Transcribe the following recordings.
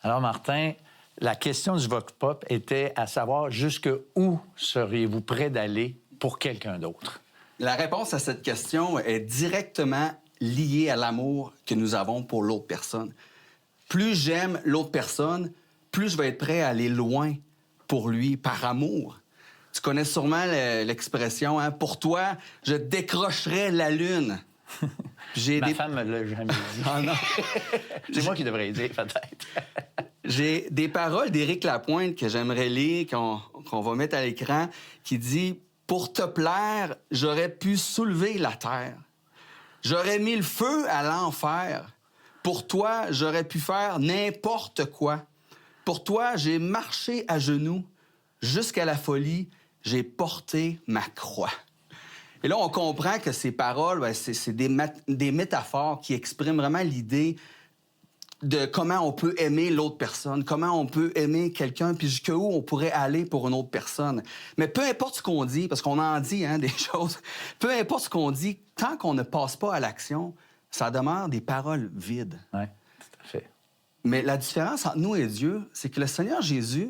Alors, Martin, la question du Vox Pop était à savoir jusqu'où seriez-vous prêt d'aller pour quelqu'un d'autre? La réponse à cette question est directement liée à l'amour que nous avons pour l'autre personne. Plus j'aime l'autre personne, plus je vais être prêt à aller loin pour lui, par amour. Tu connais sûrement l'expression, hein? Pour toi, je décrocherais la lune. Ma femme me l'a jamais dit. Ah non. C'est moi qui devrais dire, peut-être. J'ai des paroles d'Éric Lapointe que j'aimerais lire, qu'on va mettre à l'écran, qui dit « Pour te plaire, j'aurais pu soulever la terre. J'aurais mis le feu à l'enfer. Pour toi, j'aurais pu faire n'importe quoi. Pour toi, j'ai marché à genoux. Jusqu'à la folie, j'ai porté ma croix. » Et là, on comprend que ces paroles, ben, c'est des métaphores qui expriment vraiment l'idée de comment on peut aimer l'autre personne, comment on peut aimer quelqu'un, puis jusqu'où on pourrait aller pour une autre personne. Mais peu importe ce qu'on dit, parce qu'on en dit des choses, peu importe ce qu'on dit, tant qu'on ne passe pas à l'action, ça demeure des paroles vides. Oui, tout à fait. Mais la différence entre nous et Dieu, c'est que le Seigneur Jésus,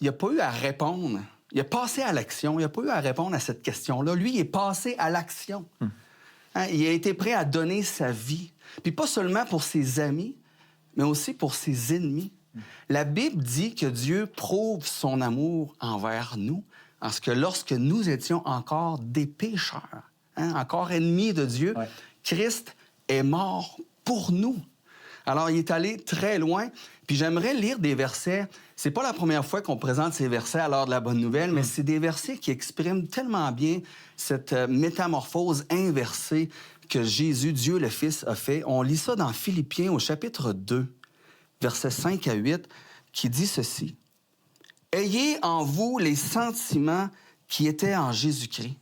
il n'a pas eu à répondre. Il a passé à l'action. Il n'a pas eu à répondre à cette question-là. Lui, il est passé à l'action. Hein, il a été prêt à donner sa vie. Puis pas seulement pour ses amis, mais aussi pour ses ennemis. La Bible dit que Dieu prouve son amour envers nous, parce que lorsque nous étions encore des pécheurs, encore ennemis de Dieu, Christ est mort pour nous. Alors, il est allé très loin. Puis j'aimerais lire des versets. C'est pas la première fois qu'on présente ces versets à l'heure de la bonne nouvelle, mais c'est des versets qui expriment tellement bien cette métamorphose inversée que Jésus, Dieu le Fils, a fait. On lit ça dans Philippiens au chapitre 2, versets 5 à 8, qui dit ceci. « Ayez en vous les sentiments qui étaient en Jésus-Christ.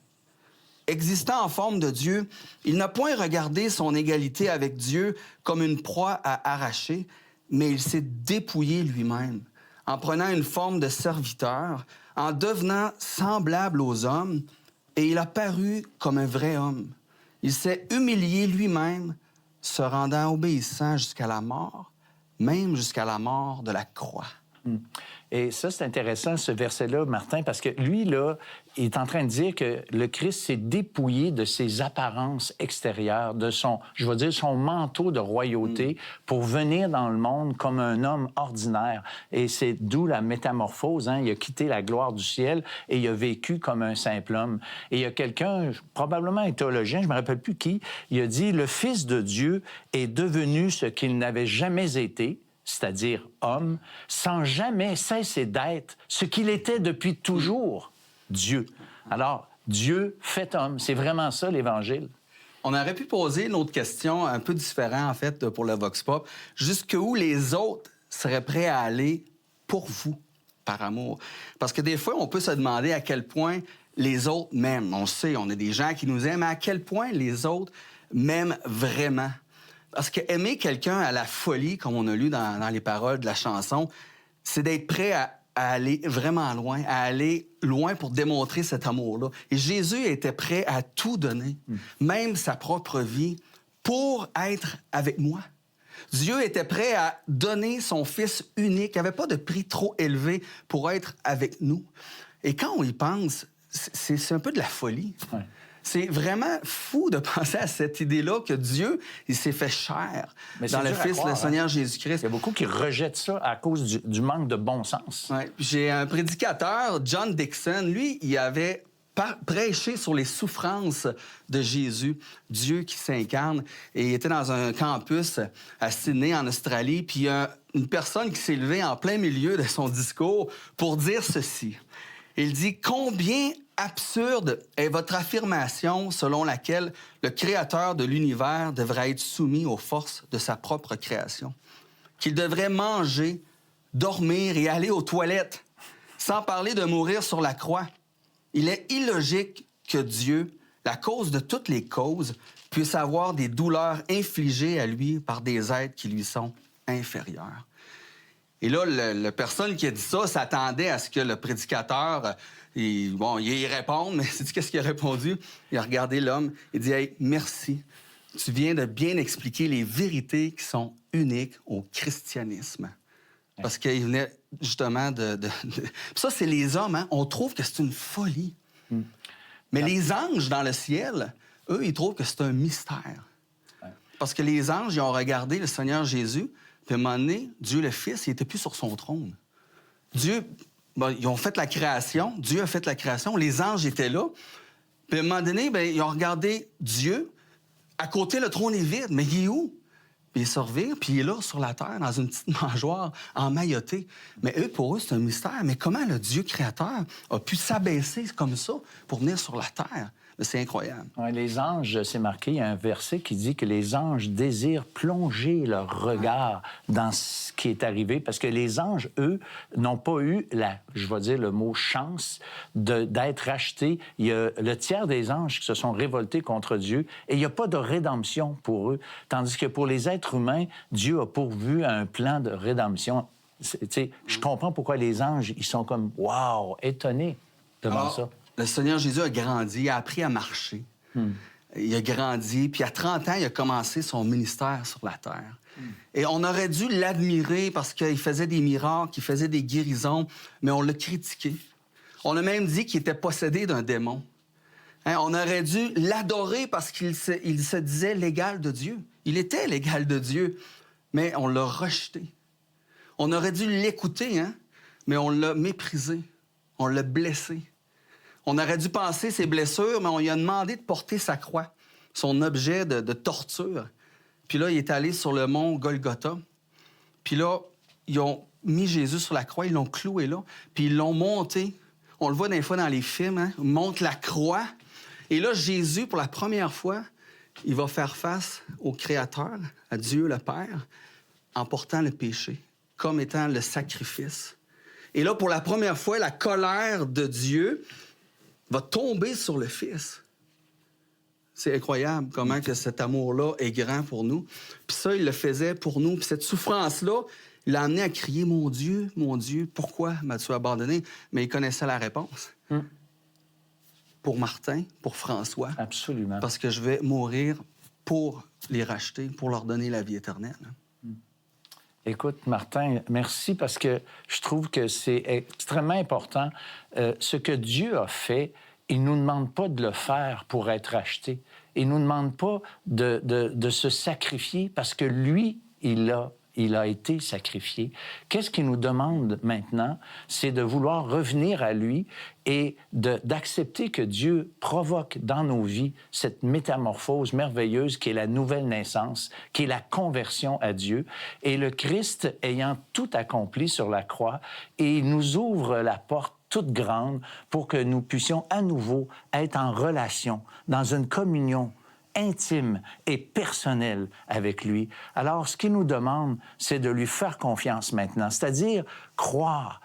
Existant en forme de Dieu, il n'a point regardé son égalité avec Dieu comme une proie à arracher, mais il s'est dépouillé lui-même, en prenant une forme de serviteur, en devenant semblable aux hommes, et il a paru comme un vrai homme. Il s'est humilié lui-même, se rendant obéissant jusqu'à la mort, même jusqu'à la mort de la croix. » Et ça, c'est intéressant, ce verset-là, Martin, parce que lui, là, il est en train de dire que le Christ s'est dépouillé de ses apparences extérieures, de son, je vais dire, son manteau de royauté pour venir dans le monde comme un homme ordinaire. Et c'est d'où la métamorphose, hein? Il a quitté la gloire du ciel et il a vécu comme un simple homme. Et il y a quelqu'un, probablement un théologien, je ne me rappelle plus qui, il a dit « Le Fils de Dieu est devenu ce qu'il n'avait jamais été, c'est-à-dire homme, sans jamais cesser d'être ce qu'il était depuis toujours, Dieu. » Alors, Dieu fait homme, c'est vraiment ça l'Évangile. On aurait pu poser une autre question un peu différente, en fait, pour le Vox Pop. Jusqu'où les autres seraient prêts à aller pour vous, par amour? Parce que des fois, on peut se demander à quel point les autres m'aiment. On sait, on a des gens qui nous aiment, mais à quel point les autres m'aiment vraiment? Parce que aimer quelqu'un à la folie, comme on a lu dans les paroles de la chanson, c'est d'être prêt à aller vraiment loin, à aller loin pour démontrer cet amour-là. Et Jésus était prêt à tout donner, même sa propre vie, pour être avec moi. Dieu était prêt à donner son Fils unique. Il n'y avait pas de prix trop élevé pour être avec nous. Et quand on y pense, c'est un peu de la folie. Ouais. C'est vraiment fou de penser à cette idée-là que Dieu, il s'est fait chair dans le Fils, le Seigneur Jésus-Christ. Il y a beaucoup qui rejettent ça à cause du manque de bon sens. Ouais. J'ai un prédicateur, John Dixon, lui, il avait prêché sur les souffrances de Jésus, Dieu qui s'incarne. Et il était dans un campus à Sydney, en Australie, puis il y a une personne qui s'est levée en plein milieu de son discours pour dire ceci. Il dit « Combien absurde est votre affirmation selon laquelle le Créateur de l'univers devrait être soumis aux forces de sa propre création, qu'il devrait manger, dormir et aller aux toilettes, sans parler de mourir sur la croix. Il est illogique que Dieu, la cause de toutes les causes, puisse avoir des douleurs infligées à lui par des êtres qui lui sont inférieurs. » Et là, la personne qui a dit ça s'attendait à ce que le prédicateur, il réponde, mais sais-tu qu'est-ce qu'il a répondu? Il a regardé l'homme et dit « Hey, merci, tu viens de bien expliquer les vérités qui sont uniques au christianisme. » Parce qu'il venait justement Ça, c'est les hommes, hein? On trouve que c'est une folie. Mais les anges dans le ciel, eux, ils trouvent que c'est un mystère. Parce que les anges, ils ont regardé le Seigneur Jésus, puis à un moment donné, Dieu le Fils, il n'était plus sur son trône. Dieu, ils ont fait la création, Dieu a fait la création, les anges étaient là. Puis à un moment donné, ils ont regardé Dieu. À côté, le trône est vide, mais il est où? Puis il se revire, puis il est là, sur la terre, dans une petite mangeoire, emmailloté. Mais eux, pour eux, c'est un mystère. Mais comment le Dieu créateur a pu s'abaisser comme ça pour venir sur la terre? C'est incroyable. Ouais, les anges, c'est marqué, il y a un verset qui dit que les anges désirent plonger leur regard dans ce qui est arrivé, parce que les anges, eux, n'ont pas eu je vais dire le mot chance, d'être rachetés. Il y a le tiers des anges qui se sont révoltés contre Dieu, et il n'y a pas de rédemption pour eux. Tandis que pour les êtres humains, Dieu a pourvu un plan de rédemption. Je comprends pourquoi les anges, ils sont comme, wow, étonnés devant ça. Le Seigneur Jésus a grandi, il a appris à marcher. Il a grandi, puis à 30 ans, il a commencé son ministère sur la terre. Et on aurait dû l'admirer parce qu'il faisait des miracles, qu'il faisait des guérisons, mais on l'a critiqué. On a même dit qu'il était possédé d'un démon. On aurait dû l'adorer parce qu'il se disait l'égal de Dieu. Il était l'égal de Dieu, mais on l'a rejeté. On aurait dû l'écouter, mais on l'a méprisé. On l'a blessé. On aurait dû penser ses blessures, mais on lui a demandé de porter sa croix, son objet de torture. Puis là, il est allé sur le mont Golgotha. Puis là, ils ont mis Jésus sur la croix, ils l'ont cloué là, puis ils l'ont monté. On le voit des fois dans les films, ils montent la croix. Et là, Jésus, pour la première fois, il va faire face au Créateur, à Dieu le Père, en portant le péché, comme étant le sacrifice. Et là, pour la première fois, la colère de Dieu va tomber sur le Fils. C'est incroyable comment que cet amour-là est grand pour nous. Puis ça, il le faisait pour nous. Puis cette souffrance-là, il l'a amené à crier « Mon Dieu, pourquoi m'as-tu abandonné? » Mais il connaissait la réponse. Pour Martin, pour François. Absolument. Parce que je vais mourir pour les racheter, pour leur donner la vie éternelle. Écoute, Martin, merci parce que je trouve que c'est extrêmement important. Ce que Dieu a fait, il ne nous demande pas de le faire pour être racheté. Il ne nous demande pas de se sacrifier parce que lui, il a été sacrifié. Qu'est-ce qu'il nous demande maintenant? C'est de vouloir revenir à lui et d'accepter que Dieu provoque dans nos vies cette métamorphose merveilleuse qui est la nouvelle naissance, qui est la conversion à Dieu. Et le Christ, ayant tout accompli sur la croix, et il nous ouvre la porte toute grande pour que nous puissions à nouveau être en relation, dans une communion intime et personnel avec lui. Alors, ce qu'il nous demande, c'est de lui faire confiance maintenant, c'est-à-dire croire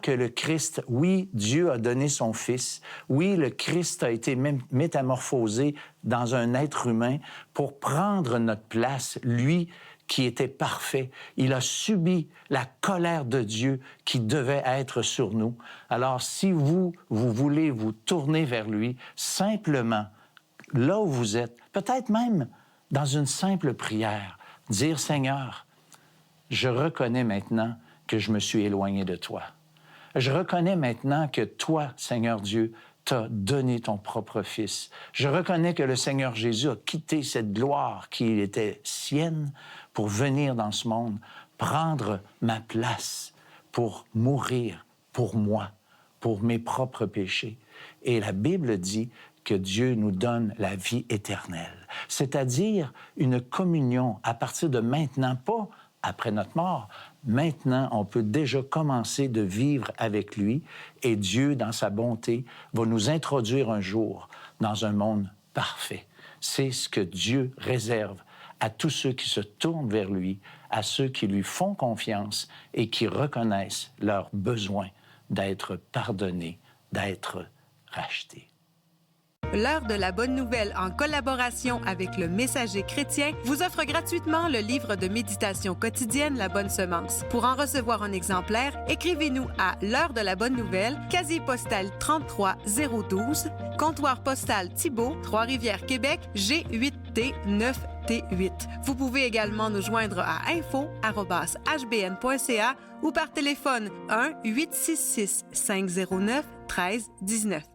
que le Christ, oui, Dieu a donné son Fils, oui, le Christ a été métamorphosé dans un être humain pour prendre notre place, lui qui était parfait. Il a subi la colère de Dieu qui devait être sur nous. Alors, si vous voulez vous tourner vers lui, simplement, là où vous êtes, peut-être même dans une simple prière, dire « Seigneur, je reconnais maintenant que je me suis éloigné de toi. Je reconnais maintenant que toi, Seigneur Dieu, t'as donné ton propre Fils. Je reconnais que le Seigneur Jésus a quitté cette gloire qui était sienne pour venir dans ce monde, prendre ma place pour mourir pour moi, pour mes propres péchés. » Et la Bible dit que Dieu nous donne la vie éternelle, c'est-à-dire une communion à partir de maintenant, pas après notre mort. Maintenant, on peut déjà commencer de vivre avec lui et Dieu, dans sa bonté, va nous introduire un jour dans un monde parfait. C'est ce que Dieu réserve à tous ceux qui se tournent vers lui, à ceux qui lui font confiance et qui reconnaissent leur besoin d'être pardonnés, d'être rachetés. L'heure de la bonne nouvelle, en collaboration avec le Messager chrétien, vous offre gratuitement le livre de méditation quotidienne La Bonne Semence. Pour en recevoir un exemplaire, écrivez-nous à l'heure de la bonne nouvelle, casier postal 33012, comptoir postal Thibault, Trois-Rivières, Québec, G8T 9 T8. Vous pouvez également nous joindre à info@hbn.ca ou par téléphone 1-866-509-1319.